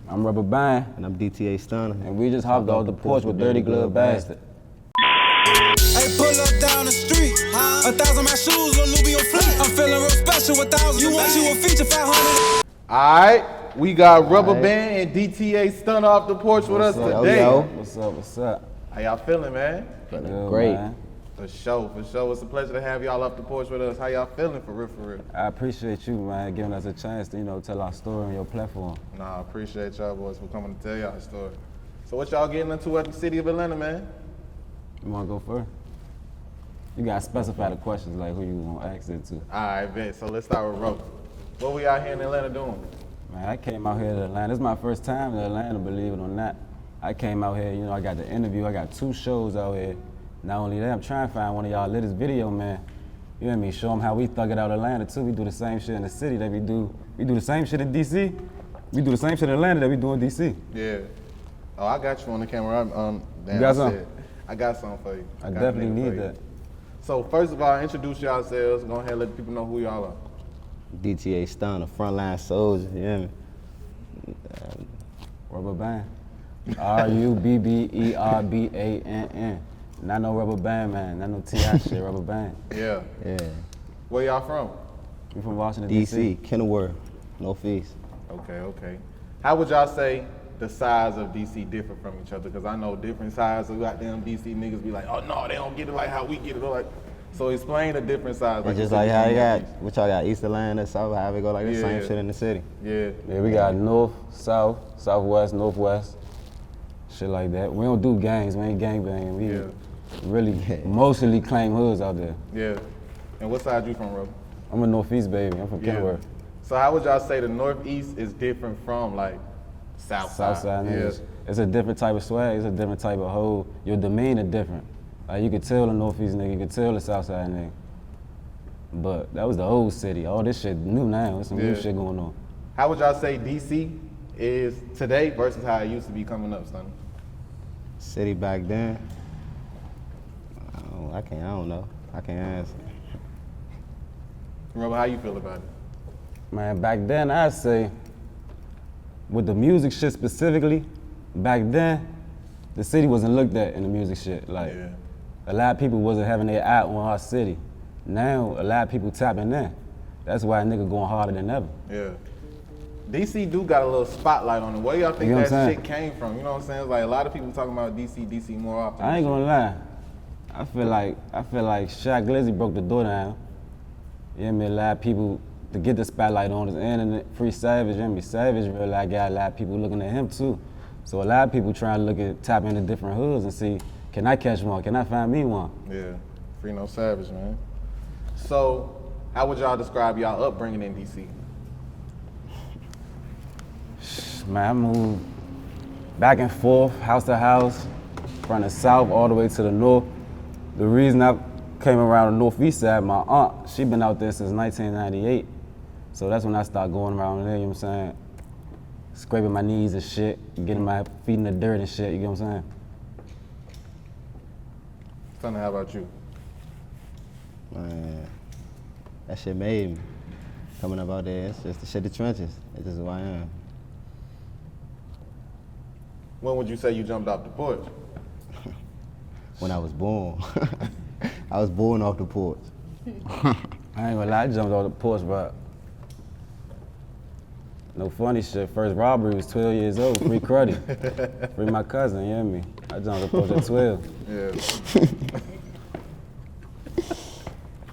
I'm Rubberbann. And I'm DTA Stunna. And we just hopped off the porch with Dirty Glove Bastard. Hey, pull up down the street. 1,000 my shoes, Lil Luby on fleek. I'm feeling real special, 1,000. You want you a feature, 500. Alright, we got Rubberbann and DTA Stunna off the porch with us today. Yo. What's up? How y'all feeling, man? Good, Great. Man. For sure. It's a pleasure to have y'all off the porch with us. How y'all feeling for real? I appreciate you, man, giving us a chance to, tell our story on your platform. Nah, I appreciate y'all boys for coming to tell y'all the story. So what y'all getting into at the city of Atlanta, man? You wanna go first? You gotta specify the questions, like who you wanna ask it to. Alright, bet. So let's start with Ro. What we out here in Atlanta doing? Man, I came out here to Atlanta. This is my first time in Atlanta, believe it or not. I came out here, I got the interview. I got 2 shows out here. Not only that, I'm trying to find one of y'all latest video, man. You know what I mean? Show them how we thug it out Atlanta too. We do the same shit in the city that we do. We do the same shit in DC. We do the same shit in Atlanta that we do in DC. Yeah. Oh, I got you on the camera. You got something? I got something for you. I definitely need that. So first of all, introduce yourselves. Go ahead and let people know who y'all are. DTA Stunna, Frontline Soldier, you hear me? Rubberbann. Rubberbann. Not no Rubberbann, man. Not no T.I. shit, Rubberbann. Yeah. Yeah. Where y'all from? We from Washington, DC, Kenilworth, Northeast. Okay. How would y'all say the size of DC differ from each other? Because I know different sides of goddamn DC niggas be like, oh no, they don't get it like how we get it. Like, so explain the different sides. It's just like how you got, what y'all got, East Atlanta, South, how we go like the same shit in the city. Yeah. Yeah, we got North, South, Southwest, Northwest, shit like that. We don't do gangs, we ain't gangbanging. We really mostly claim hoods out there. Yeah. And what side you from, Rob? I'm a Northeast baby, I'm from Kenilworth. So how would y'all say the Northeast is different from like Southside? Niggas. It's a different type of swag, it's a different type of hoe. Your demeanor different. Like you could tell the Northeast nigga, you could tell the Southside nigga. But that was the old city. All this shit new now, there's some new shit going on. How would y'all say DC is today versus how it used to be coming up, Stunna? City back then, I don't know. I can't answer. Robert, how you feel about it? Man, back then I'd say, with the music shit specifically, back then, the city wasn't looked at in the music shit. Like, a lot of people wasn't having their eye on our city. Now, a lot of people tapping in. That's why a nigga going harder than ever. Yeah. DC do got a little spotlight on it. Where y'all think that shit came from? You know what I'm saying? It's like a lot of people talking about DC more often. I ain't gonna lie. I feel like Shaq Glizzy broke the door down. You know what I mean? A lot of people, to get the spotlight on his internet, Free Savage, you know what I mean? Savage really got a lot of people looking at him too. So a lot of people trying to tap into different hoods and see, can I catch one? Can I find me one? Yeah, Free No Savage, man. So, how would y'all describe y'all upbringing in DC? Man, I moved back and forth, house to house, from the south all the way to the north. The reason I came around the northeast side, my aunt, she been out there since 1998. So that's when I started going around there, you know what I'm saying? Scraping my knees and shit, getting my feet in the dirt and shit, you know what I'm saying? Stunna, how about you? Man, that shit made me. Coming up out there, it's just the shit, the trenches. It's just who I am. When would you say you jumped off the porch? When I was born. I was born off the porch. I ain't gonna lie, I jumped off the porch, but no funny shit. First robbery was 12 years old, free cruddy. Free my cousin, you hear me? I jumped off the porch at 12. Yeah.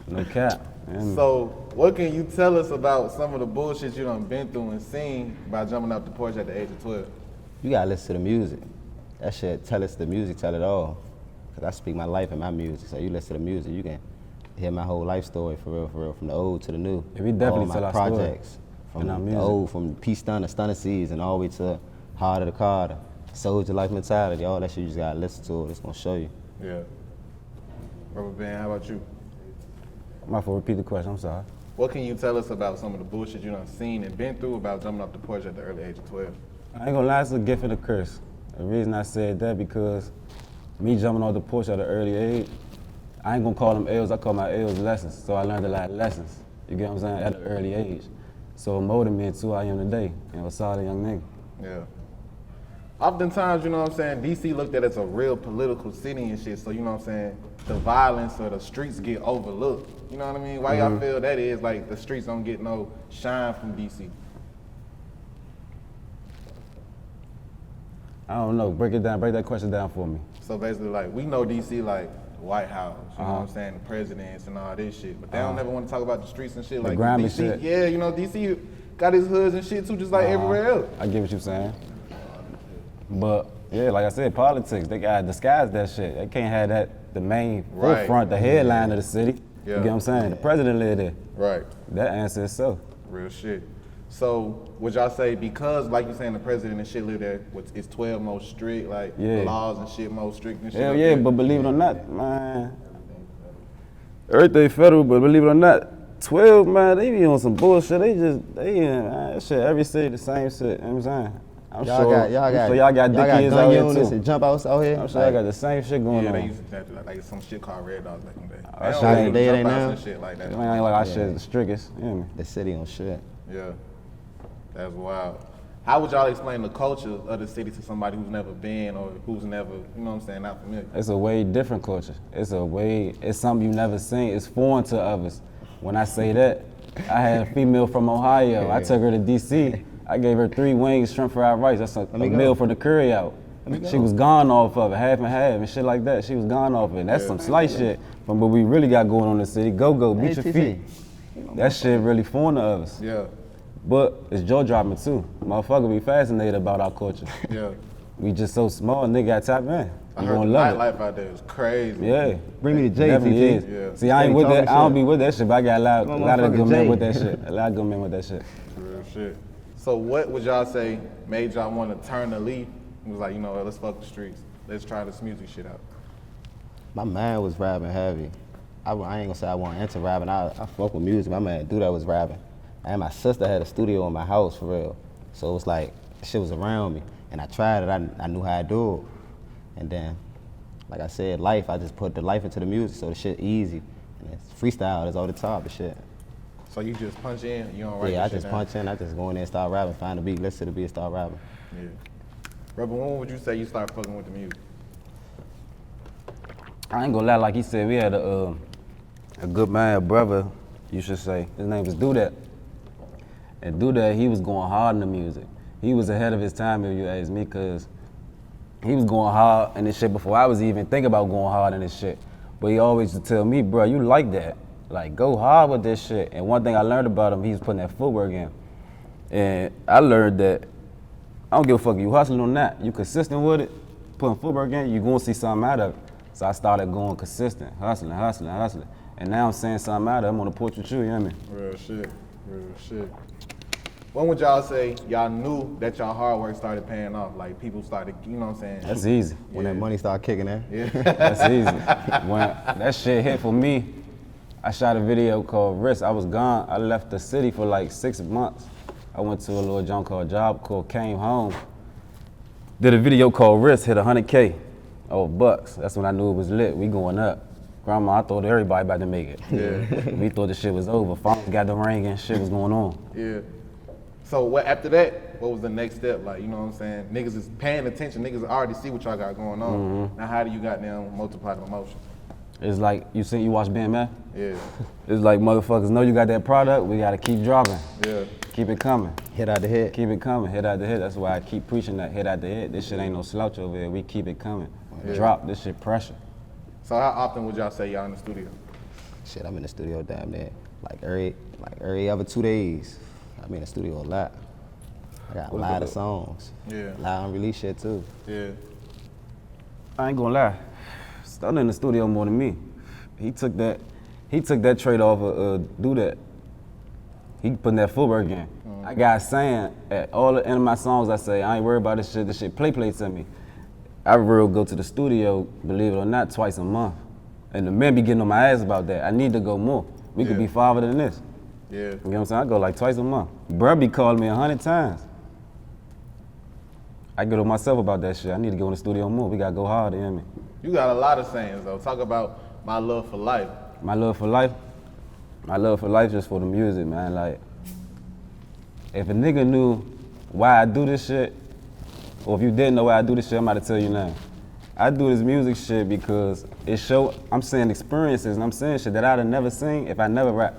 No cap. You hear me? So, what can you tell us about some of the bullshit you done been through and seen by jumping off the porch at the age of 12? You gotta listen to the music. That shit, tell us the music, tell it all. Cause I speak my life in my music, so you listen to the music, you can hear my whole life story for real, from the old to the new. Yeah, we definitely all tell my our projects, story from in our the music. old, from P Stunna, Stunna Season, all the way to Harder to Carter, Soldier Life Mentality, all that shit you just gotta listen to it, it's gonna show you. Yeah. Rubberbann, how about you? My fault, repeat the question, I'm sorry. What can you tell us about some of the bullshit you done seen and been through about jumping off the porch at the early age of 12? I ain't gonna lie, it's a gift and a curse. The reason I said that because me jumping off the porch at an early age, I ain't gonna call them L's, I call my L's lessons. So I learned a lot of lessons, you get what I'm saying, at an early age. So it molded me into who I am today, a solid young nigga. Yeah. Oftentimes, you know what I'm saying, DC looked at as a real political city and shit, so you know what I'm saying, the violence or the streets get overlooked. You know what I mean? Why y'all feel that is, like, the streets don't get no shine from DC? I don't know. Break it down. Break that question down for me. So basically, like, we know DC, like, the White House, you know what I'm saying, the presidents and all this shit, but they don't ever want to talk about the streets and shit. Like, grimy DC, shit. yeah, you know, DC got his hoods and shit too, just like everywhere else. I get what you're saying. But, yeah, like I said, politics, they gotta disguise that shit. They can't have that, the main forefront, the headline of the city. You get what I'm saying? The president live there. Right. That answer is so. Real shit. So would y'all say because, like you saying, the president and shit live there, it's 12 more strict, like the laws and shit more strict and shit? Hell yeah, but believe it or not, man, everything federal, but believe it or not, 12, man, they be on some bullshit. That shit, every city the same shit, you know what I'm saying? I'm sure y'all got dickheads out here too. And jump outs out here. I'm sure y'all got the same shit going on. Yeah, they used to have like some shit called Red Dogs back in the day. That shit ain't there, ain't now. Shit like that. It ain't like our shit is the strictest, you know what I mean? The city on shit. Yeah, that's wild. How would y'all explain the culture of the city to somebody who's never been or who's never, you know what I'm saying, not familiar? It's a way different culture. It's something you never seen. It's foreign to others. When I say that, I had a female from Ohio. I took her to DC. I gave her 3 wings, shrimp fried rice. That's a meal for the curry out. She was gone off of it, half and half and shit like that. She was gone off of it. That's some slight shit from what we really got going on in the city. Go, beat your feet. That shit really foreign to us. Yeah. But it's jaw dropping too. Motherfucker be fascinated about our culture. Yeah. We just so small, nigga got top in. I heard the nightlife out there is crazy. Yeah. Bring me to Jay, TT. Yeah. See, I ain't with that. I don't be with that shit, but I got a lot of good men with that shit. A lot of good men with that shit. Real shit. So what would y'all say made y'all want to turn the leaf? It was like, you know, let's fuck the streets. Let's try this music shit out. My man was rapping heavy. I ain't gonna say I want to enter rapping. I fuck with music. My man dude that was rapping. And my sister had a studio in my house for real. So it was like, shit was around me. And I tried it, I knew how to do it. And then, like I said, life, I just put the life into the music, so the shit easy. And it's freestyle, it's all the top and shit. So you just punch in, you don't write Yeah, I shit just down? punch in, I just go in there and start rapping, find a beat, listen to the beat, start rapping. Yeah. Rubber, when would you say you start fucking with the music? I ain't gonna lie, like he said, we had a good man, a brother, you should say. His name was Dudat. And Dudat, he was going hard in the music. He was ahead of his time, if you ask me, cause he was going hard in this shit before I was even thinking about going hard in this shit. But he always used to tell me, bro, you like that. Like, go hard with this shit. And one thing I learned about him, he was putting that footwork in. And I learned that I don't give a fuck if you hustling or not. You consistent with it, putting footwork in, you gonna see something out of it. So I started going consistent, hustling. And now I'm saying something out of it. I'm on the porch with you, you know what I mean? Real shit. When would y'all say y'all knew that y'all hard work started paying off? Like people started, you know what I'm saying? That's easy. When that money started kicking in. Yeah. That's easy. When that shit hit for me, I shot a video called Risk. I was gone. I left the city for like 6 months. I went to a little junk called Job Corps, came home, did a video called Risk, hit 100K. Oh, bucks. That's when I knew it was lit. We going up. Grandma, I thought everybody about to make it. Yeah. We thought the shit was over. Phones got the ring and shit was going on. Yeah. So what after that, what was the next step? Like, you know what I'm saying? Niggas is paying attention. Niggas already see what y'all got going on. Now how do you goddamn multiply the emotion? It's like, you watch BMF? Yeah. It's like motherfuckers know you got that product, we gotta keep dropping. Yeah. Keep it coming. Hit out the head. Keep it coming, hit out the head. That's why I keep preaching that hit out the head. This shit ain't no slouch over here. We keep it coming. Yeah. Drop, this shit pressure. So how often would y'all say y'all in the studio? Shit, I'm in the studio damn near like every other 2 days. I'm in the studio a lot. I got a lot of songs. Yeah. A lot of unreleased shit too. Yeah. I ain't gonna lie. Stunna in the studio more than me. He took that trade off of do that. He putting that footwork in. I got saying at all the end of my songs, I say, I ain't worried about this shit play to me. I real go to the studio, believe it or not, twice a month. And the men be getting on my ass about that. I need to go more. We could be farther than this. Yeah. You know what I'm saying? I go like twice a month. Bruh be calling me 100 times. I get on myself about that shit. I need to go in the studio more. We gotta go harder, you know what I mean? You got a lot of sayings though. Talk about my love for life. My love for life? My love for life just for the music, man. Like, if a nigga knew why I do this shit, Or if you didn't know why I do this shit, I'm about to tell you now. I do this music shit because I'm saying experiences and I'm saying shit that I'd have never seen if I never rap.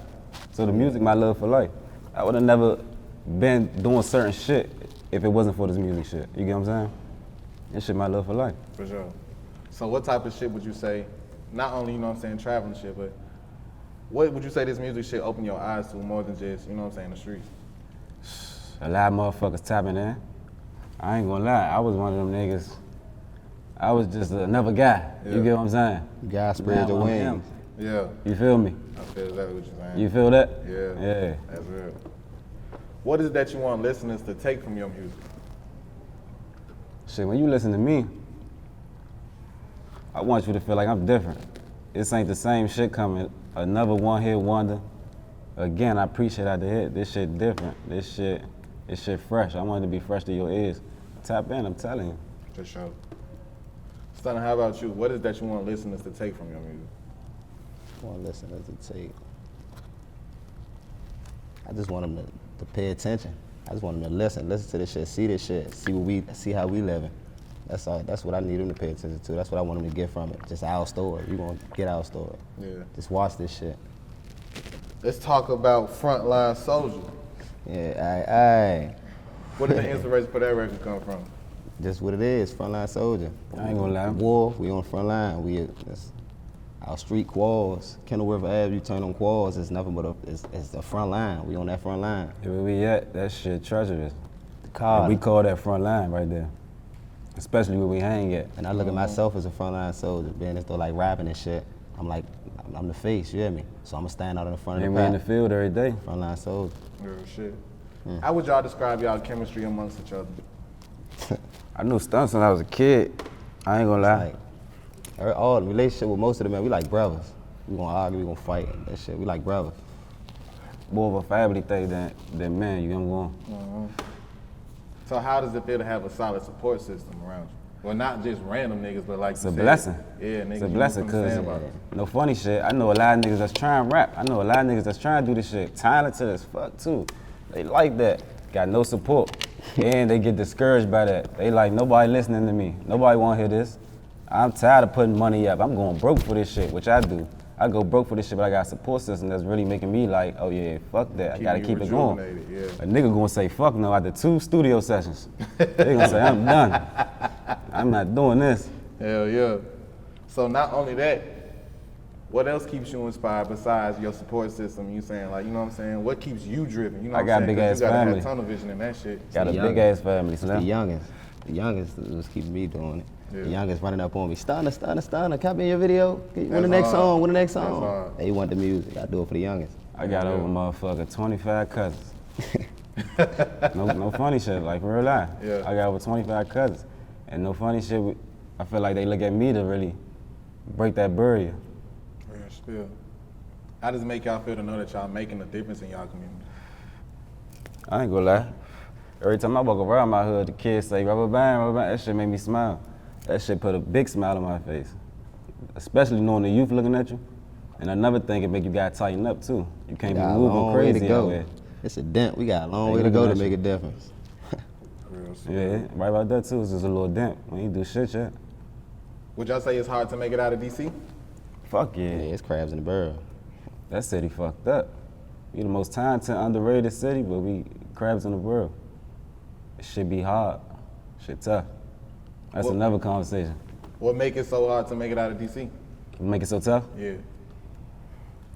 So the music, my love for life. I would have never been doing certain shit if it wasn't for this music shit. You get what I'm saying? This shit my love for life. For sure. So what type of shit would you say, not only, you know what I'm saying, traveling shit, but what would you say this music shit open your eyes to more than just, you know what I'm saying, the streets? A lot of motherfuckers tapping in. I ain't gonna lie, I was one of them niggas. I was just another guy. Yeah. You get what I'm saying? God spread your Now I'm wings. him. Yeah. You feel me? I feel exactly what you're saying. You feel that? Yeah. Yeah. That's real. What is it that you want listeners to take from your music? Shit, when you listen to me, I want you to feel like I'm different. This ain't the same shit coming. Another one-hit wonder. Again, I appreciate out the hit. This shit different. This shit fresh. I want it to be fresh to your ears. Tap in, I'm telling you. For sure. Stunna, how about you? What is it that you want listeners to take from your music? I want listeners to take. I just want them to pay attention. I just want them to listen to this shit, see how we living. That's all. That's what I need them to pay attention to. That's what I want them to get from it. Just our story. We gonna get our story. Yeah. Just watch this shit. Let's talk about Frontline Soldier. Yeah, aye. Where did the inspiration for that record come from? Just what it is, Frontline Soldier. I ain't gonna lie. War, we on the front line. That's our street quals. Kendall River Ave, you turn on quals, it's nothing but it's the front line. We on that front line. Yeah, where we at, that shit treacherous. The car. We call that front line right there. Especially where we hang at. And I look at myself as a frontline soldier, being as though like rapping and shit. I'm like, I'm the face, you hear me? So I'm gonna stand out in the front And of we the in the pack. field every day. Frontline soldier. Real shit. How would y'all describe y'all chemistry amongst each other? I knew stunts when I was a kid. I ain't gonna lie. Like, all the relationship with most of the men, we like brothers. We gonna argue, we gonna fight, that shit. We like brothers. More of a family thing than men, you know what I'm going? So how does it feel to have a solid support system around you? Well, not just random niggas, but like It's you a said, blessing. Yeah, niggas. It's a you blessing, from the cause sandbox. no funny shit. I know a lot of niggas that's trying to rap. I know a lot of niggas that's trying to do this shit. Talented as fuck too. They like that. Got no support. And they get discouraged by that. They like, nobody listening to me. Nobody wanna hear this. I'm tired of putting money up. I'm going broke for this shit, which I do. I go broke for this shit, but I got a support system that's really making me like, oh yeah, fuck that. I gotta you keep it going. rejuvenated, yeah. A nigga gonna say fuck no after 2 studio sessions. They gonna say, I'm done. I'm not doing this. Hell yeah. So not only that, what else keeps you inspired besides your support system? You saying like, you know what I'm saying? What keeps you driven? You know I what got I'm saying? big 'Cause ass you gotta family. have tunnel vision and that shit. Got a The big ass family, so The that- youngest. The youngest was keeping me doing it. Yeah. The youngest running up on me, Stunna, copy your video. When That's the next hard. song, when the next That's song. hard. They want the music. I do it for the youngest. I got over motherfucker 25 cousins. no funny shit, like real life. Yeah. I got over 25 cousins. And no funny shit, I feel like they look at me to really break that barrier. Real spill. How does it make y'all feel to know that y'all making a difference in y'all community? I ain't gonna lie. Every time I walk around my hood, the kids say, Rubberbann, that shit make me smile. That shit put a big smile on my face. Especially knowing the youth looking at you. And another thing, it make you gotta tighten up too. You can't be Got a moving long way to crazy out go. there. It's a dent. We got a long They way to go looking to at make you. a difference. Real spill. Yeah, right about that too. It's just a little dent. We ain't do shit yet. Would y'all say it's hard to make it out of DC? Fuck yeah. Yeah, it's crabs in the barrel. That city fucked up. We the most talented, underrated city, but we crabs in the world. It should be hard. Shit tough. That's Well- another conversation. What make it so hard to make it out of DC? Make it so tough? Yeah.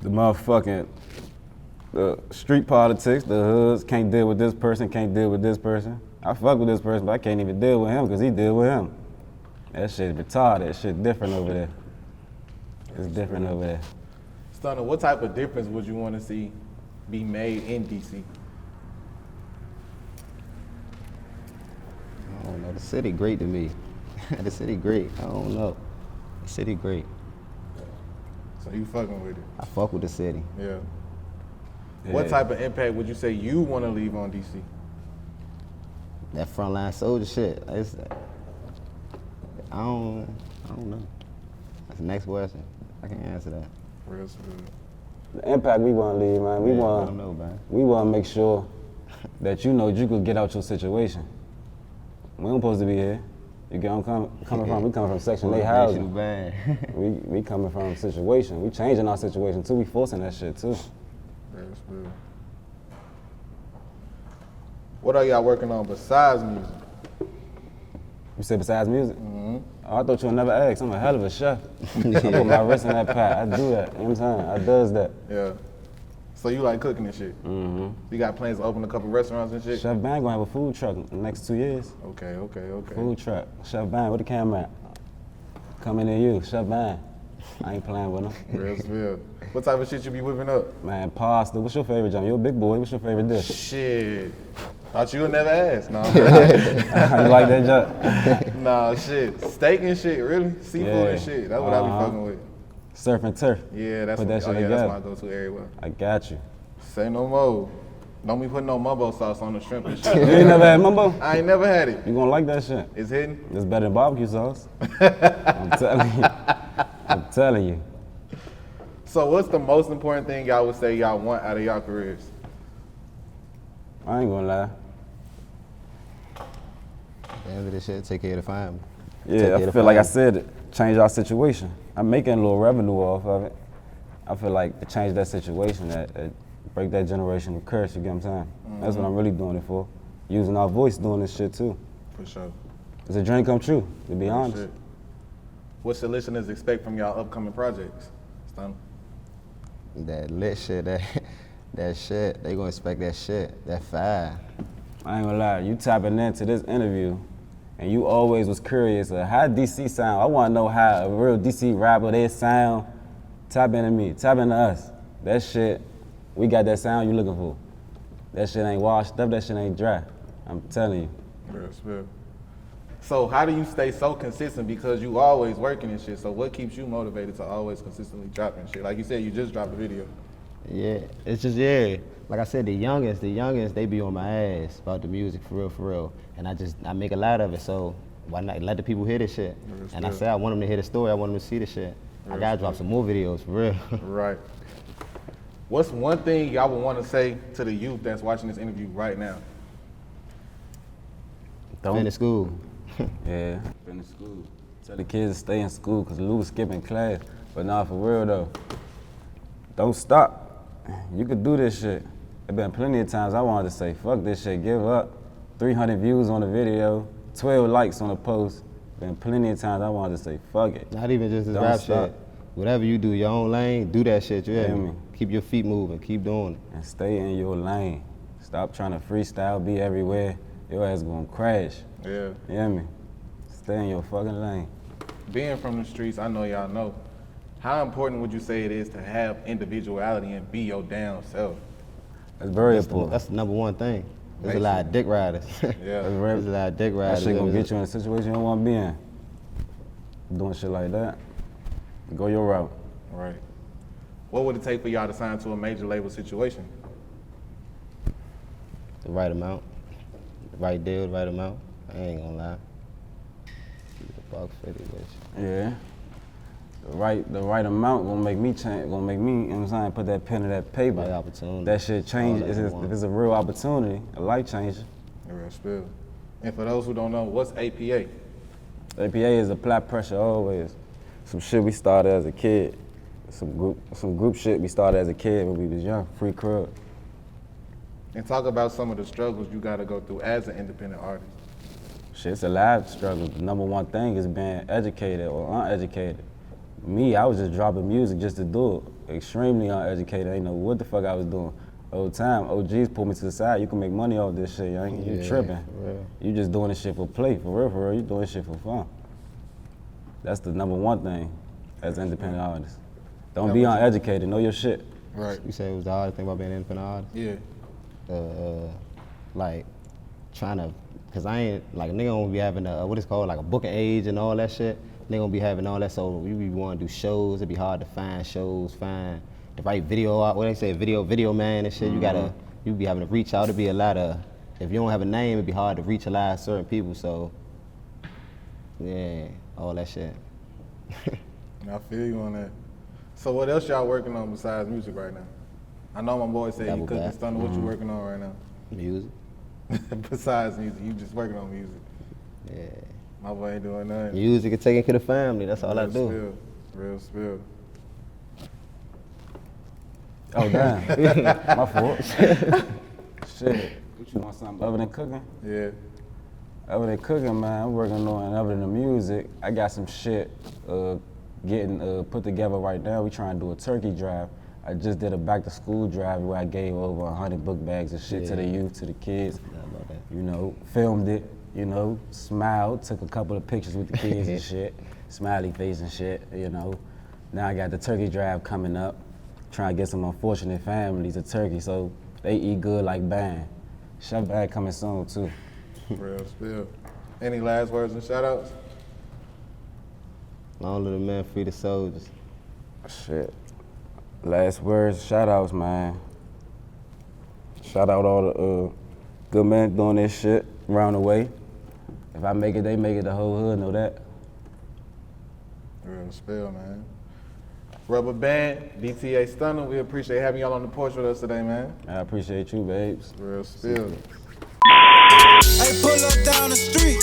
The motherfucking the street politics, the hoods, can't deal with this person, can't deal with this person. I fuck with this person, but I can't even deal with him because he deal with him. That shit retarded. That shit different over there. It's different over there. Stunna, what type of difference would you want to see be made in DC? I don't know. The city great to me. The city great. I don't know. The city great. So you fucking with it. I fuck with the city. Yeah. What Yeah. type of impact would you say you want to leave on DC? That frontline soldier shit. I don't know. That's the next question. I can't answer that. Real spill. The impact we want to leave, man. We Yeah, I want. don't know, man. We want to make sure that you know you could get out your situation. We don't supposed to be here. You get where I'm coming from? We coming from Section 8 housing. Bad. we coming from a situation. We changing our situation too. We forcing that shit too. That's good. What are y'all working on besides music? You said besides music? Mm-hmm. Oh, I thought you would never ask. I'm a hell of a chef. I put my wrist in that pot. I do that. You know what I'm saying? I does that. Yeah. So you like cooking and shit? Mm-hmm. You got plans to open a couple restaurants and shit? Chef Bang gonna have a food truck in the next 2 years. Okay. Food truck. Chef Bang, where the camera at? Coming in you, Chef Bang. I ain't playing with him. Real spill. What type of shit you be whipping up? Man, pasta. What's your favorite, John? You a big boy. What's your favorite dish? Shit. Thought you would never ask. No. You like that, John? Nah, shit. Steak and shit, really? Seafood and shit. That's what I be fucking with. Surf and turf. Yeah, that's Put that shit that's together. my go-to everywhere. I got you. Say no more. Don't be putting no mumbo sauce on the shrimp and You shit. ain't never had mumbo? I ain't never had it. You gonna like that shit. It's hidden? It's better than barbecue sauce. I'm telling you. I'm telling you. So what's the most important thing y'all would say y'all want out of y'all careers? I ain't gonna lie. At the end of the shit, take care of the family. Yeah, I feel like I said it. Change our situation. I'm making a little revenue off of it. I feel like to change that situation, that break that generational curse, you get what I'm saying? That's what I'm really doing it for. Using our voice doing this shit too. For sure. It's a dream come true, to be honest. Shit. What should listeners expect from y'all upcoming projects? Stunna? That lit shit, that shit, they gonna expect that shit, that fire. I ain't gonna lie, you tapping into this interview and you always was curious of how DC sound. I wanna know how a real DC rapper, they sound. Tap into me, tap into us. That shit, we got that sound you looking for. That shit ain't washed up, that shit ain't dry. I'm telling you. Real spill. So how do you stay so consistent, because you always working and shit? So what keeps you motivated to always consistently dropping shit? Like you said, you just dropped a video. Yeah, it's just, yeah. Like I said, the youngest, they be on my ass about the music, for real. And I make a lot of it, so why not let the people hear this shit? And I said I want them to hear the story, I want them to see the shit. I gotta drop some more videos, for real. Right. What's one thing y'all would want to say to the youth that's watching this interview right now? Finish school. Yeah, finish school. Tell the kids to stay in school, cause Lou was skipping class. But nah, for real though, don't stop. You could do this shit. There been plenty of times I wanted to say, fuck this shit, give up. 300 views on the video, 12 likes on the post. Been plenty of times I wanted to say, fuck it. Not even just this Don't rap stop. shit. Whatever you do, your own lane, do that shit, you hear Hear me? me? Keep your feet moving, keep doing it. And stay in your lane. Stop trying to freestyle, be everywhere. Your ass gonna crash. Yeah. You hear me? Stay in your fucking lane. Being from the streets, I know y'all know. How important would you say it is to have individuality and be your damn self? That's very important. That's the number one thing. There's a lot of dick riders. Yeah. There's a lot of dick That riders. shit gonna get you in a situation you don't wanna be in. Doing shit like that. Go your route. Right. What would it take for y'all to sign to a major label situation? The right amount. The right deal, the right amount. I ain't gonna lie. $150, bitch. Yeah. The right amount gonna make me change, gonna make me, you know what I'm saying, put that pen to that paper. Right opportunity. That shit change, All that you want. if it's a real opportunity, a life changer. Real spill. And for those who don't know, what's APA? APA is apply pressure always. Some shit we started as a kid. Some group shit we started as a kid when we was young, free crib. And talk about some of the struggles you gotta go through as an independent artist. Shit, it's a life struggle. The number one thing is being educated or uneducated. Me, I was just dropping music just to do it. Extremely uneducated. I didn't know what the fuck I was doing. Old time, OGs pulled me to the side. You can make money off this shit, young. You tripping. for real. You just doing this shit for play, for real. You doing this shit for fun. That's the number one thing as an independent artist. Don't be uneducated, know your shit. Right. You said it was the hardest thing about being an independent artist? Yeah. Like trying to, cause I ain't, like a nigga gonna be having a, what it's called, like a booking age and all that shit. Nigga gonna be having all that, so you be wanna do shows, it'd be hard to find shows, find the right video, what they say, video man and shit. You be having to reach out, it'd be a lot of, if you don't have a name, it'd be hard to reach a lot of certain people, so yeah, all that shit. I feel you on that. So what else y'all working on besides music right now? I know my boy said you Double cooking back. Stunna. What you working on right now? Music. Besides music, you just working on music. Yeah. My boy ain't doing nothing. Music and taking care of the family. That's all I do. Spill. Real spill. Oh, damn. My fault. Shit. What you want something other than cooking? Yeah. Other than cooking, man, I'm working on, other than the music, I got some shit getting put together right now. We trying to do a turkey drive. I just did a back to school drive where I gave over 100 book bags of shit to the youth, to the kids. You know, filmed it, you know, smiled, took a couple of pictures with the kids and shit, smiley face and shit, you know. Now I got the turkey drive coming up, trying to get some unfortunate families a turkey so they eat good like Ban. Chef Ban coming soon too. Real spill. Any last words and shout outs? Long live the man, free the soldiers. Shit. Last words, shout outs, man. Shout out all the good men doing this shit around the way. If I make it, they make it, the whole hood know that. Real spill, man. Rubberbann DTA Stunna, we appreciate having y'all on the porch with us today, man. I appreciate you, babes. Real spill. Hey, pull up down the street.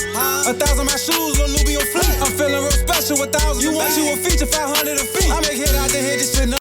1,000 my shoes, Lil Luby on fleek. I'm feeling real special, 1,000. You want you a feature, 500 a feet. I make hit out the head, this shit.